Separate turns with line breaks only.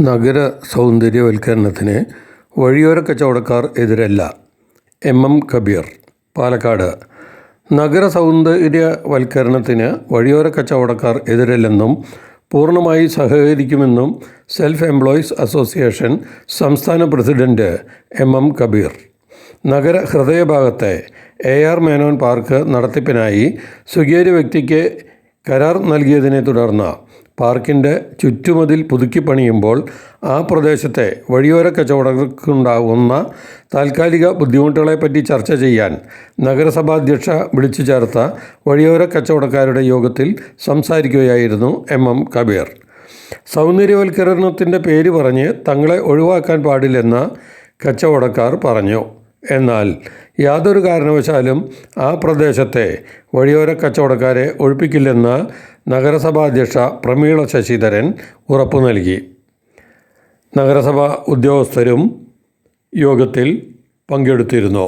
നഗര സൗന്ദര്യവൽക്കരണത്തിന് വഴിയോര കച്ചവടക്കാർ എതിരല്ല. എം കബീർ, പാലക്കാട്. നഗര സൗന്ദര്യവൽക്കരണത്തിന് വഴിയോര കച്ചവടക്കാർ എതിരല്ലെന്നും പൂർണ്ണമായി സഹകരിക്കുമെന്നും സെൽഫ് എംപ്ലോയീസ് അസോസിയേഷൻ സംസ്ഥാന പ്രസിഡന്റ് എം കബീർ നഗര ഹൃദയഭാഗത്തെ AR മേനോൻ പാർക്ക് നടത്തിപ്പിനായി സ്വകാര്യ വ്യക്തിക്ക് കരാർ നൽകിയതിനെ തുടർന്ന് പാർക്കിൻ്റെ ചുറ്റുമതിൽ പുതുക്കിപ്പണിയുമ്പോൾ ആ പ്രദേശത്തെ വഴിയോര കച്ചവടക്കാർക്കുണ്ടാകുന്ന താൽക്കാലിക ബുദ്ധിമുട്ടുകളെപ്പറ്റി ചർച്ച ചെയ്യാൻ നഗരസഭാധ്യക്ഷ വിളിച്ചു ചേർത്ത വഴിയോര കച്ചവടക്കാരുടെ യോഗത്തിൽ സംസാരിക്കുകയായിരുന്നു എം കബീർ. സൗന്ദര്യവൽക്കരണത്തിൻ്റെ പേര് പറഞ്ഞ് തങ്ങളെ ഒഴിവാക്കാൻ പാടില്ലെന്ന് കച്ചവടക്കാർ പറഞ്ഞു. എന്നാൽ യാതൊരു കാരണവശാലും ആ പ്രദേശത്തെ വഴിയോര കച്ചവടക്കാരെ ഒഴിപ്പിക്കില്ലെന്ന് നഗരസഭാധ്യക്ഷ പ്രമീള ശശിധരൻ ഉറപ്പു നൽകി. നഗരസഭാ ഉദ്യോഗസ്ഥരും യോഗത്തിൽ പങ്കെടുത്തിരുന്നു.